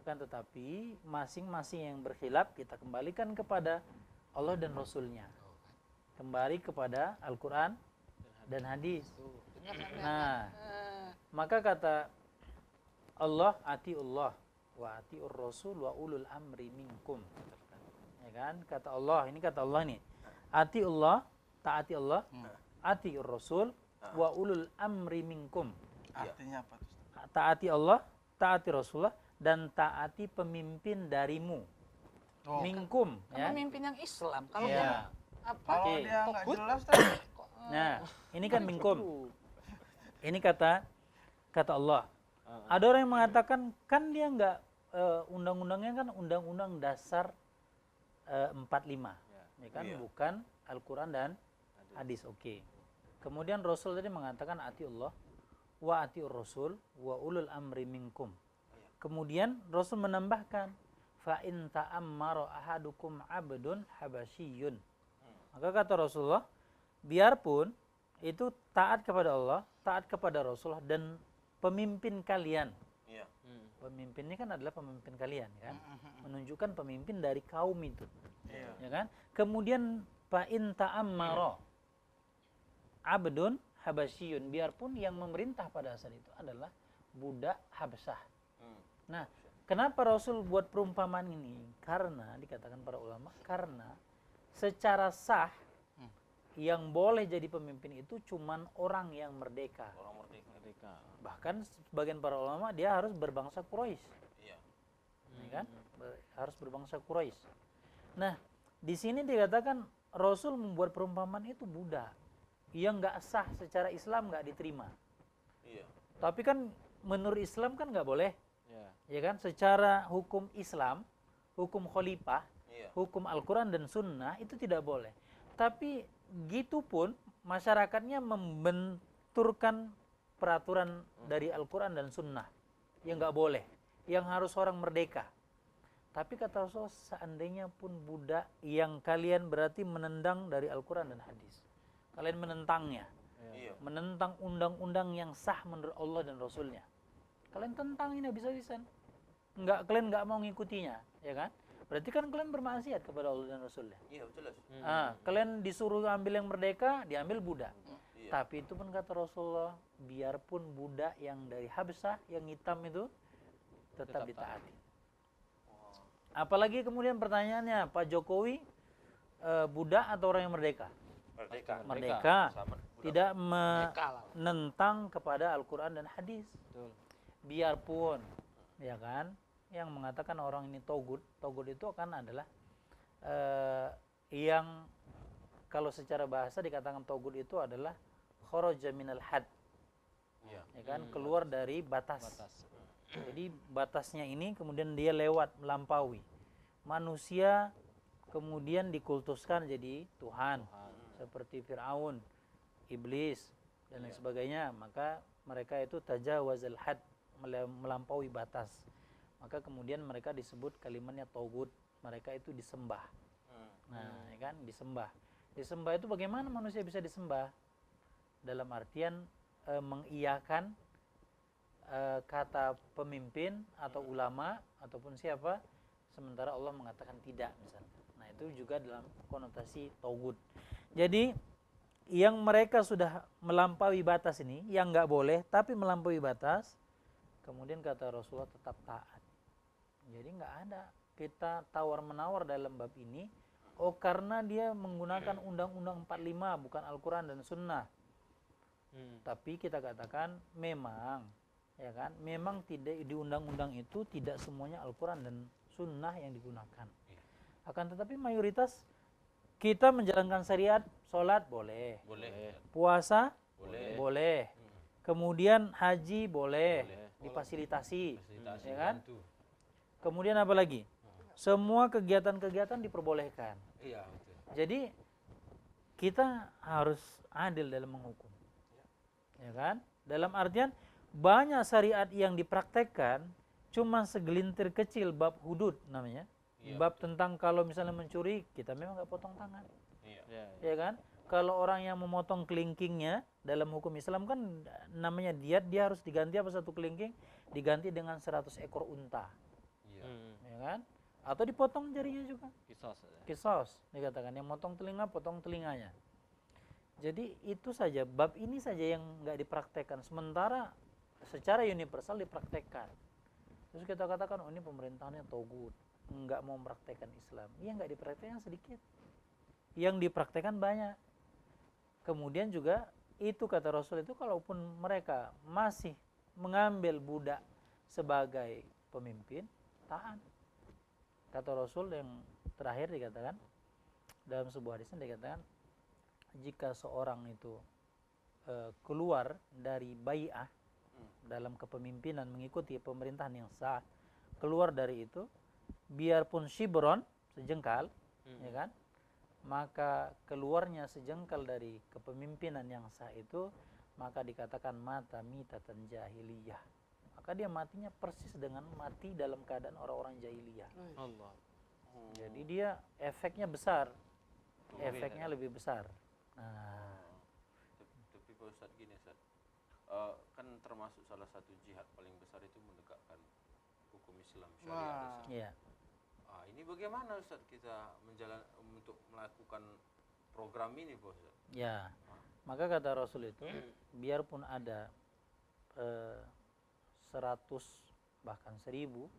Akan tetapi masing-masing yang berkhilaf kita kembalikan kepada Allah dan Rasulnya. Kembali kepada Al-Qur'an dan hadis. Nah, maka kata Allah, atiullah wa atiur rasul wa ulul amri minkum. Ya kan? Kata Allah, ini kata Allah nih. Atiullah, taati Allah, atiur rasul wa ulul amri minkum. Artinya apa tuh? Taati Allah, taati Rasulullah dan taati pemimpin darimu. Oh. Minkum, ya. Pemimpin yang Islam. Kalau Ya. yang apa? Kalau Oke. dia nggak jelas tadi. Nah, ini kan minkum. Ini kata Allah. Ada orang yang mengatakan kan dia enggak undang-undangnya kan undang-undang dasar 45. Ya kan, bukan Al-Qur'an dan hadis. Oke. Kemudian Rasul tadi mengatakan ati Allah wa atiur Rasul wa ulul amri minkum. Kemudian Rasul menambahkan fa in ta'ammara ahadukum 'abdun habasyiyun. Maka kata Rasulullah, biarpun itu taat kepada Allah, taat kepada Rasulullah dan pemimpin kalian. Pemimpinnya kan adalah pemimpin kalian, kan? Menunjukkan pemimpin dari kaum itu. Ya kan? Kemudian fa in ta'ammara abdun habasyiyun, biarpun yang memerintah pada saat itu adalah budak Habsyah. Nah, kenapa Rasul buat perumpamaan ini? Karena dikatakan para ulama, karena secara sah yang boleh jadi pemimpin itu cuman orang yang merdeka. Orang merdeka. Bahkan sebagian para ulama dia harus berbangsa Quraisy. Iya. Ya kan? Harus berbangsa Quraisy. Nah, di sini dikatakan Rasul membuat perumpamaan itu budak yang nggak sah secara Islam, nggak diterima. Iya. Tapi kan menurut Islam kan nggak boleh, Ya. ya kan? Secara hukum Islam, hukum khalifah, Iya. hukum Al-Quran dan Sunnah itu tidak boleh. Tapi gitu pun masyarakatnya membenturkan peraturan dari Al-Quran dan Sunnah yang nggak boleh, yang harus orang merdeka. Tapi kata Rasulullah, seandainya pun budak yang kalian berarti menendang dari Al-Quran dan hadis, kalian menentangnya, Iya. menentang undang-undang yang sah menurut Allah dan Rasulnya, kalian tentang ini habis-habisan, kalian nggak mau ngikutinya, ya kan? Berarti kan kalian bermaksiat kepada Allah dan Rasulnya. Iya, jelas. Kalian disuruh ambil yang merdeka, diambil budak. Iya. Tapi itu pun kata Rasulullah, biarpun budak yang dari Habsyah, yang hitam itu, tetap ditaati. Apalagi kemudian pertanyaannya, Pak Jokowi budak atau orang yang merdeka? Merdeka. Merdeka. Sama budak. Tidak Merdeka lah. menentang kepada Al-Quran dan hadis. Betul. Biarpun, ya kan, yang mengatakan orang ini togut itu kan adalah yang kalau secara bahasa dikatakan togut itu adalah kharaja minal had, Iya. ya kan, keluar dari batas. Jadi batasnya ini kemudian dia lewat, melampaui. Manusia kemudian dikultuskan jadi Tuhan, seperti Fir'aun, iblis dan lain sebagainya. Maka mereka itu tajawazal had, melampaui batas. Maka kemudian mereka disebut kalimatnya togut, mereka itu disembah. Nah, ya kan, disembah. Disembah itu bagaimana manusia bisa disembah? Dalam artian mengiyakan kata pemimpin atau ulama ataupun siapa, sementara Allah mengatakan tidak misalnya. Nah itu juga dalam konotasi togut. Jadi yang mereka sudah melampaui batas ini, yang nggak boleh tapi melampaui batas, kemudian kata Rasulullah tetap taat. Jadi nggak ada kita tawar-menawar dalam bab ini. Oh karena dia menggunakan Undang-Undang 45 bukan Al-Quran dan Sunnah. Tapi kita katakan memang, ya kan, memang tidak di undang-undang itu tidak semuanya Al-Quran dan Sunnah yang digunakan. Akan tetapi mayoritas kita menjalankan syariat, sholat boleh, puasa boleh, kemudian haji boleh, difasilitasi, ya kan? Kemudian apa lagi? Semua kegiatan-kegiatan diperbolehkan. Iya, betul. Jadi kita harus adil dalam menghukum, ya kan? Dalam artian banyak syariat yang dipraktekkan cuma segelintir kecil, bab hudud namanya, bab tentang kalau misalnya mencuri kita memang nggak potong tangan, ya kan? Kalau orang yang memotong kelingkingnya dalam hukum Islam kan namanya diat, dia harus diganti apa satu kelingking diganti dengan 100 ekor unta, ya kan? Atau dipotong jarinya juga. Kisos dikatakan, yang motong telinga potong telinganya. Jadi itu saja, bab ini saja yang nggak dipraktekkan, sementara secara universal dipraktekkan. Terus kita katakan, oh ini pemerintahannya togut, nggak mau mempraktekkan Islam. Iya, nggak dipraktekkan sedikit, yang dipraktekkan banyak. Kemudian juga itu kata Rasul itu, kalaupun mereka masih mengambil budak sebagai pemimpin, taat. Kata Rasul yang terakhir dikatakan dalam sebuah hadisnya, dikatakan jika seorang itu keluar dari bai'ah dalam kepemimpinan mengikuti pemerintahan yang sah, keluar dari itu biarpun shibron, sejengkal, ya kan, maka keluarnya sejengkal dari kepemimpinan yang sah itu, maka dikatakan mata mitatan jahiliyah, maka dia matinya persis dengan mati dalam keadaan orang-orang jahiliyah. Allah. Jadi dia efeknya besar, efeknya lebih besar. Nah, Tapi Pak Ustadz gini, Ustadz. Kan termasuk salah satu jihad paling besar itu menegakkan hukum Islam syariat. Ustadz. iya. Ini bagaimana Ustadz kita untuk melakukan program ini, Pak Ustadz? Ya, maka kata Rasul itu, biarpun ada 100 bahkan 1000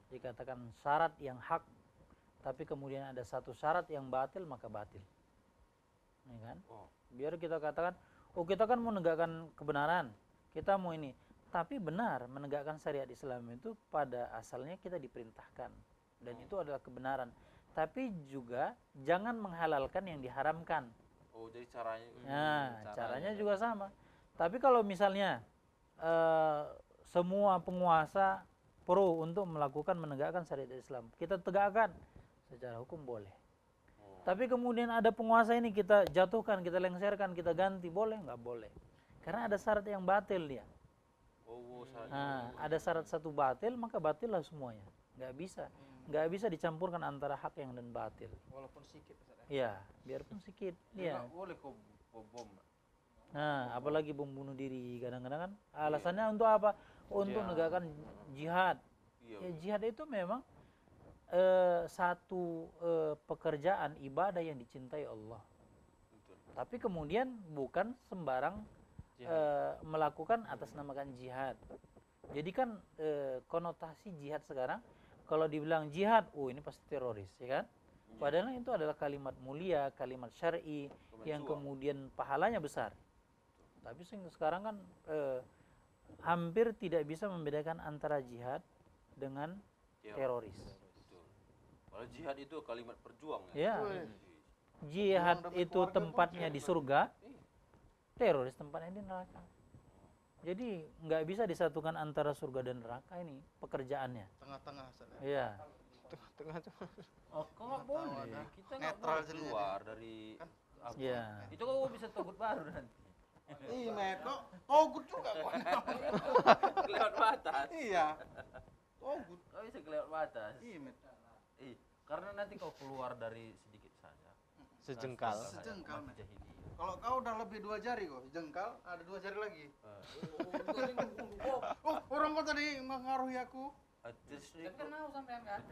dikatakan syarat yang hak, tapi kemudian ada satu syarat yang batil, maka batil, ya kan? Biar kita katakan, oh kita kan mau menegakkan kebenaran, kita mau ini, tapi benar menegakkan syariat Islam itu pada asalnya kita diperintahkan dan itu adalah kebenaran, tapi juga jangan menghalalkan yang diharamkan. Oh, jadi caranya. Nah, caranya juga sama. Tapi kalau misalnya semua penguasa pro untuk melakukan menegakkan syariat Islam, kita tegakkan secara hukum boleh. Tapi kemudian ada penguasa ini kita jatuhkan, kita lengserkan, kita ganti, boleh nggak boleh? Karena ada syarat yang batil dia. Nah, ada syarat satu batil, maka batil lah semuanya. Nggak bisa dicampurkan antara hak yang dan batil. Walaupun sedikit. Iya, biarpun sedikit. Iya. Nggak boleh kok bom. Nah, apalagi bom bunuh diri kadang-kadang kan alasannya untuk apa? Untuk menegakkan jihad. Ya, jihad itu memang satu pekerjaan ibadah yang dicintai Allah. Betul. Tapi kemudian bukan sembarang melakukan atas namakan jihad. Jadi kan konotasi jihad sekarang kalau dibilang jihad, oh ini pasti teroris, ya kan? Padahal itu adalah kalimat mulia, kalimat syar'i yang kemudian pahalanya besar. Tapi sekarang kan hampir tidak bisa membedakan antara jihad dengan teroris. Betul. Kalau jihad itu kalimat perjuang Ya. Jihad itu tempatnya di surga, teroris tempatnya di neraka. Jadi nggak bisa disatukan antara surga dan neraka, ini pekerjaannya. Tengah-tengah. Iya. Tengah-tengah tuh. Oh, kok nggak boleh? Kita nggak Netral boleh keluar dari apa? Iya. Itu kok bisa togut baru nanti. Ih, Met, kok togut juga kok. Kelewat batas. Iya. Togut. Kok bisa kelewat batas? Iya, Met. Karena nanti kau keluar dari sedikit saja. Sejengkal. Sejengkal, Mati Met. jahiliyah. Kalau kau udah lebih 2 jari kok, jengkal, ada 2 jari lagi. Oh, orang kau tadi mengaruhi aku. Terus Kan kenal sampean kan?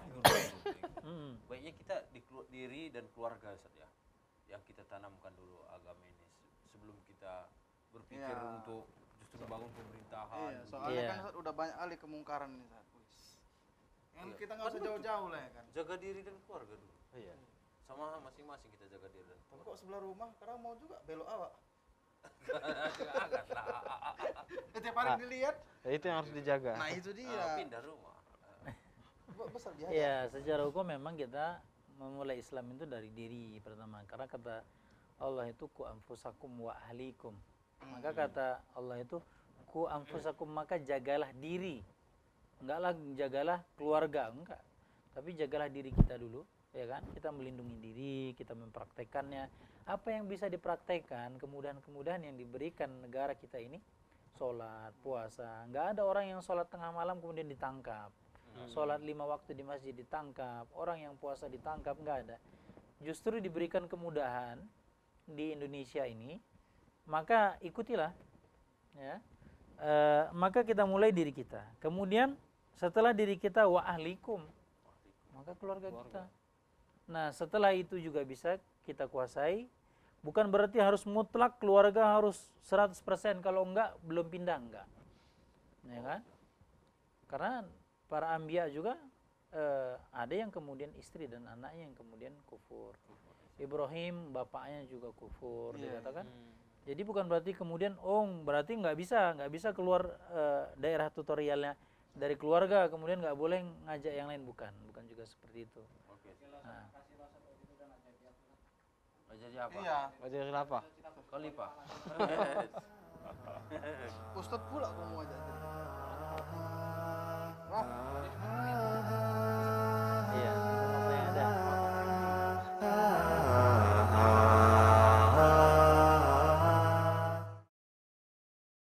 baiknya kita diri dan keluarga Ustaz ya, yang kita tanamkan dulu agama ini sebelum kita berpikir Iya. untuk justru bangun pemerintahan. Iya, soalnya Iya. kan Ustaz, udah banyak kali kemungkaran nih Ustaz. Wis. Yang Iya. kita nggak usah jauh-jauh lah ya kan. Jaga diri dan keluarga dulu. Iya. Sama masing-masing kita jaga diri dan Tapi kok sebelah rumah, kadang mau juga belok awak. agak lah. Setiap hari dilihat, Ya, itu yang harus dijaga. nah itu dia. Pindah rumah. Besar dia. Ya, secara hukum memang kita memulai Islam itu dari diri pertama. Karena kata Allah itu ku anfusakum wa ahlikum. Maka kata Allah itu ku anfusakum, maka jagalah diri. Enggaklah jagalah keluarga, enggak. Tapi jagalah diri kita dulu, ya kan? Kita melindungi diri, kita mempraktekannya. Apa yang bisa dipraktekkan, kemudahan-kemudahan yang diberikan negara kita ini, sholat, puasa. Enggak ada orang yang sholat tengah malam kemudian ditangkap. Sholat 5 waktu di masjid ditangkap, orang yang puasa ditangkap, enggak ada. Justru diberikan kemudahan di Indonesia ini, maka ikutilah, ya. Maka kita mulai diri kita. Kemudian setelah diri kita wa ahlikum, maka keluarga kita. Nah, setelah itu juga bisa kita kuasai. Bukan berarti harus mutlak keluarga harus 100%, kalau enggak belum pindah, enggak. Ya kan? Karena para anbiya juga ada yang kemudian istri dan anaknya yang kemudian kufur. Ibrahim bapaknya juga kufur, dikatakan. Jadi bukan berarti kemudian berarti nggak bisa keluar daerah tutorialnya dari keluarga, kemudian nggak boleh ngajak yang lain, bukan juga seperti itu. Oke. Nah, Nggak jadi apa? Iya. Wajah khilafah. Khalifah. Ustadz pula kau mau ajak jadi. Wah,